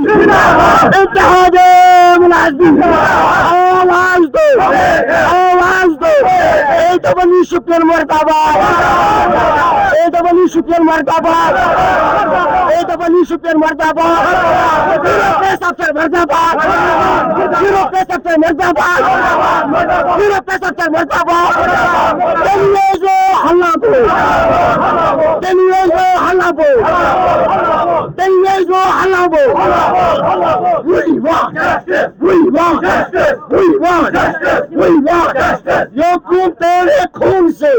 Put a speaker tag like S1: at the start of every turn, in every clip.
S1: इत्तेहाद मुलाजिमीन आवाज दो, आवाज दो। AWE शुपियन मुर्दाबाद, AWE शुपियन मुर्दाबाद, AWE शुपियन मुर्दाबाद, जीरो प्रेस अफसर मुर्दाबाद, जीरो प्रेस अफसर मुर्दाबाद, जीरो प्रेस अफसर मुर्दाबाद। टेलीविजन हल्ला बोल, टेलीविजन हल्ला बोल, टेलीविजन हल्ला बोल। We want justice, we want justice, we want justice, we want justice। यकूब तेरे खून से,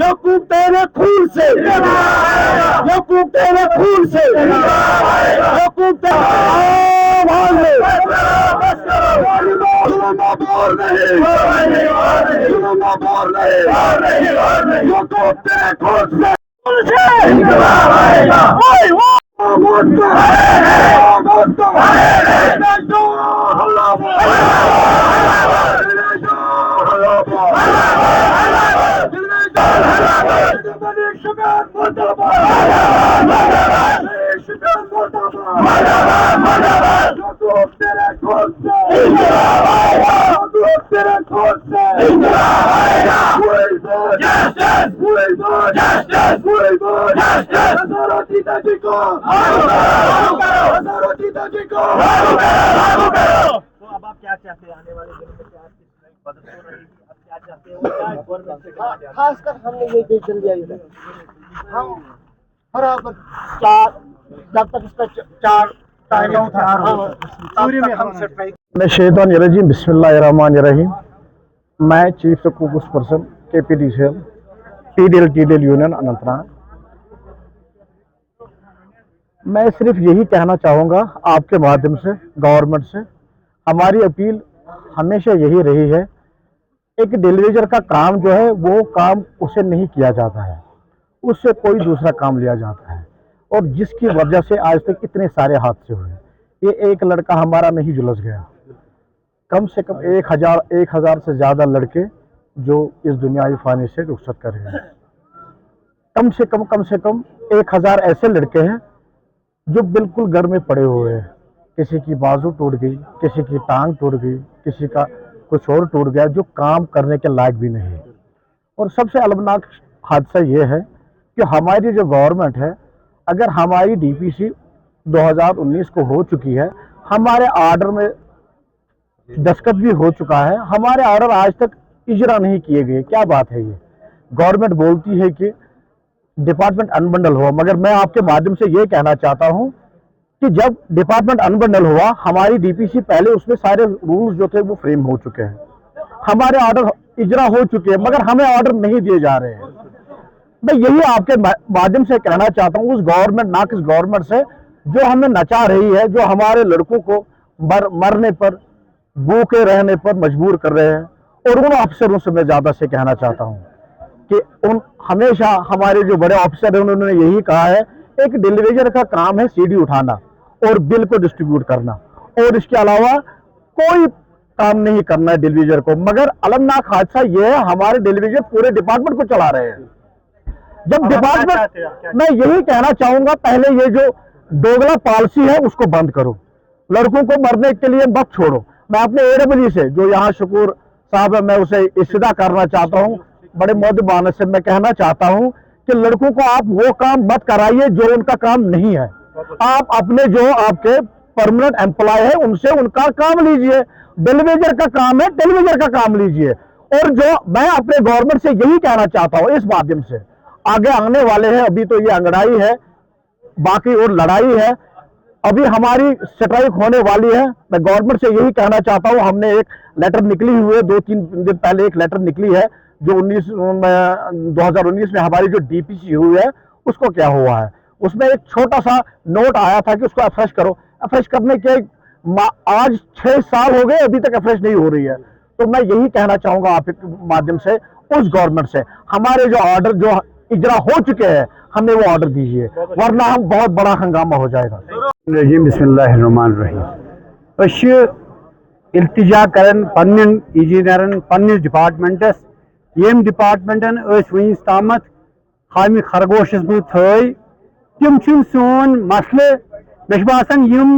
S1: यकूब तेरे खून से, यकूब तेरे खून से, यकूब तेरे आवाज में बोल नहीं, बोल नहीं, यकूब तेरे खून से
S2: तो अब आप क्या चाहते हैं आने वाले दिनों में क्या मदद हो रहेगी, आप क्या चाहते हैं गवर्नमेंट से?
S3: खासकर हमने ये डिसीजन लिया है, हम बराबर चार जब तक इसका चार पूरी में हम
S1: मैं शैतान रजीम बिस्मिल्लाहिर्रहमानिर्रहीम। मैं chief school person KPDCL TDL union Anantnag. मैं सिर्फ यही कहना चाहूँगा आपके माध्यम से गवर्नमेंट से, हमारी अपील हमेशा यही रही है, एक डिलीवरी का काम जो है वो काम उसे नहीं किया जाता है, उससे कोई दूसरा काम लिया जाता है, और जिसकी वजह से आज तक इतने सारे हादसे हुए। ये एक लड़का हमारा नहीं झुलस गया, कम से कम 1000 से ज़्यादा लड़के जो इस दुनियावी फानी से रुखसत कर रहे हैं। कम से कम 1000 ऐसे लड़के हैं जो बिल्कुल घर में पड़े हुए हैं। किसी की बाजू टूट गई, किसी की टांग टूट गई, किसी का कुछ और टूट गया, जो काम करने के लायक भी नहीं है। और सबसे अलमनाक हादसा ये है कि हमारी जो गवर्नमेंट है, अगर हमारी DPC 2019 को हो चुकी है, हमारे आर्डर में दस्तखत भी हो चुका है, हमारे आर्डर आज तक इजरा नहीं किए गए। क्या बात है ये? गवर्नमेंट बोलती है कि डिपार्टमेंट अनबंडल हुआ, मगर मैं आपके माध्यम से ये कहना चाहता हूं कि जब डिपार्टमेंट अनबंडल हुआ, हमारी DPC पहले उसमें सारे रूल्स जो थे वो फ्रेम हो चुके हैं, हमारे ऑर्डर इजरा हो चुके हैं, मगर हमें ऑर्डर नहीं दिए जा रहे हैं। मैं यही आपके माध्यम से कहना चाहता हूं उस गवर्नमेंट, नाकिस गवर्नमेंट से, जो हमें नचा रही है, जो हमारे लड़कों को मरने पर, भूखे रहने पर मजबूर कर रहे हैं। और उन अफसरों से मैं ज्यादा से कहना चाहता हूं कि उन हमेशा हमारे जो बड़े ऑफिसर हैं उन्होंने यही कहा है, एक डिलीवरी का काम है CD उठाना और बिल को डिस्ट्रीब्यूट करना, और इसके अलावा कोई काम नहीं करना है डिलीवरी को। मगर अलमनाक हादसा यह है, हमारे डिलीवरी पूरे डिपार्टमेंट को चला रहे हैं। जब डिपार्टमेंट, मैं यही कहना चाहूंगा, पहले ये जो दोगला पॉलिसी है उसको बंद करो, लड़कों को मरने के लिए मत छोड़ो। मैं अपने AWE से, जो यहाँ शकूर साहब है, मैं उसे इस्तिदा करना चाहता हूँ, बड़े मुद्दबान से मैं कहना चाहता हूँ कि लड़कों को आप वो काम मत कराइए जो उनका काम नहीं है। आप अपने जो आपके परमानेंट एम्प्लॉय है उनसे उनका काम लीजिए। डिलीवरी का काम है, डिलीवरी का काम लीजिए। और जो मैं अपने गवर्नमेंट से यही कहना चाहता हूँ, इस माध्यम से आगे आने वाले हैं, अभी तो ये अंगड़ाई है, बाकी और लड़ाई है, अभी हमारी स्ट्राइक होने वाली है। मैं गवर्नमेंट से यही कहना चाहता हूँ, हमने एक लेटर निकली हुई है, 2-3 दिन पहले एक लेटर निकली है, जो 2019 में हमारी जो DPC हुई है उसको क्या हुआ है, उसमें एक छोटा सा नोट आया था कि उसको अफ्रेश करो। अफ्रेश करने के आज 6 साल हो गए, अभी तक अफ्रेश नहीं हो रही है। तो मैं यही कहना चाहूंगा आपके माध्यम से उस गवर्नमेंट से, हमारे जो ऑर्डर जो इजरा हो चुके हैं, हमें वो ऑर्डर दीजिए, वरना हम बहुत बड़ा हंगामा हो जाएगा।
S4: बिस्मिल्लाहिर्रहमानिर्रहीम। इल्तिजा करन पन्निन इंजीनियरन पन्निस डिपार्टमेंटस, यम डिपार्टमेंटन वनिस तामत खामी खरगोशस मज थई, तिम सोन मसले मे बासान यम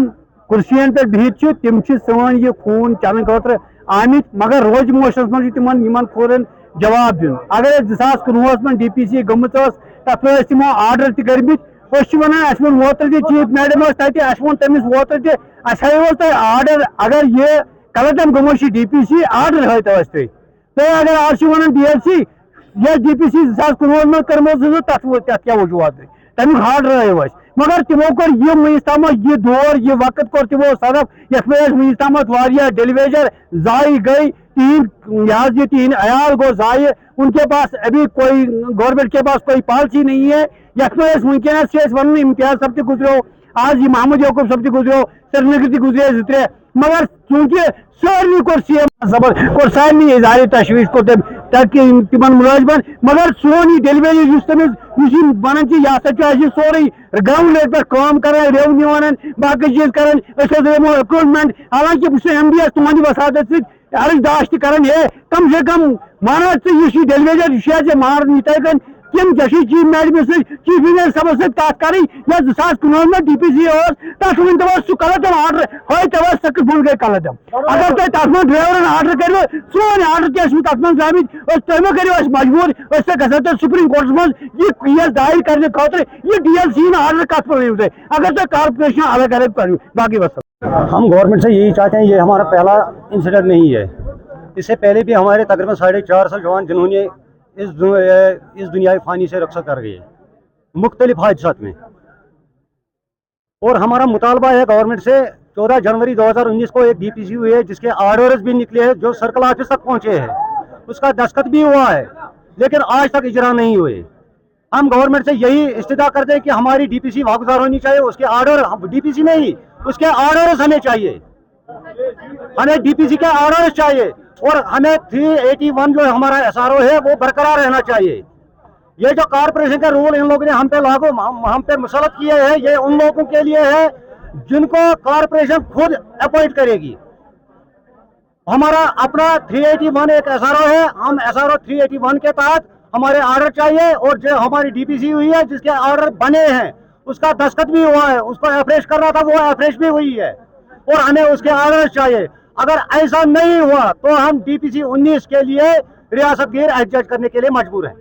S4: कुर्सियन पे बिहित तिम सन यह खून चलन खतर आमित मगर रोज मोशस मन तिमन खोरन जवाब दिन अगर 2019 में DPC गमत तथ तमो आर्डर तमित वन वोतर चीफ मैडम वो तमिस वोतर तुम आर्डर अगर ये कलटम गमो DPC आर्डर हतो तुम अगर आज वन DLC ये DPC 2019 में कर्मो तथ क्या वजूहत तमिक आर्डर हव मगर तिमो कर यह वनस तम यह दौर यह वक्त कर तिमो सरफ यथ वनस तम डेलीवेजर जाय गई तीन अयाल गो जाय उनके पास अभी कोई गवर्नमेंट के पास कोई पॉलिसी नहीं है यथ वनकस वन इम्तियाज सब गुजरो आज ये महमूद यकूब सब गुजरो श्रीनगर गुजरे 2-3 मगर चूंकि सारे कोर CM कोर सारे इजारे तशवीश को तिमन मुलाजमन मगर सोन यह डेलीवेरी तमिस वन यह सोरे ग्राउंड लेवल पे काम कर रेवन्यू वन बाकी चीज कर रिक्रूटमेंट हालांकि MDS तुम्हारी वसादत अर्जदाश कर कम से कम माना यह डेलीवेजर मार इत तम क्या चीफ मैडम चीफ इंजीनियर सब कत कर 2019 में DPC तथ वन सह कलटम आर्डर हव सक बन गई कलटम अगर तुम तथ मन ड्राइवर आर्डर करो सोन आर्डर क्या तथ मन आमित तुम करो मजबूर गो सुप्रीम कोर्टस मज यह केस दायर करने खतर यह DLC आर्डर कत पे अगर तुम कारपोरेशन अलग अलग करो बाकी बस
S5: हम गवर्नमेंट से यही चाहते हैं, ये हमारा पहला इंसिडेंट नहीं है। इससे पहले भी हमारे तकरीबन 450 जवान जिन्होंने इस दुनियाई फानी से रक्षा कर गए मुख्तलिफ हादसात में। और हमारा मुतालबा है गवर्नमेंट से 14 जनवरी 2019 को एक DPC हुई है जिसके आर्डर्स भी निकले हैं जो सर्कल ऑफिस तक पहुंचे हैं, उसका दस्तखत भी हुआ है, लेकिन आज तक इजरा नहीं हुए। हम गवर्नमेंट से यही इस्तिदा करते हैं कि हमारी DPC वागुजार होनी चाहिए, उसके आर्डर DPC नहीं उसके आर्डर्स हमें चाहिए, हमें DPC के आर्डर्स चाहिए और हमें 381 जो हमारा SRO है वो बरकरार रहना चाहिए। ये जो कारपोरेशन का रूल इन लोगों ने हम पे लागू हम पे मुसलत किए हैं, ये उन लोगों के लिए है जिनको कारपोरेशन खुद अपॉइंट करेगी। हमारा अपना 381 एक SRO है, हम SRO 381 के तहत हमारे आर्डर चाहिए और जो हमारी DPC हुई है जिसके आर्डर बने हैं उसका दस्तखत भी हुआ है, उसको अफ्रेश करना था वो अफ्रेश भी हुई है और हमें उसके आर्डर चाहिए। अगर ऐसा नहीं हुआ तो हम DPC 19 के लिए रियासत गिर एडजस्ट करने के लिए मजबूर हैं।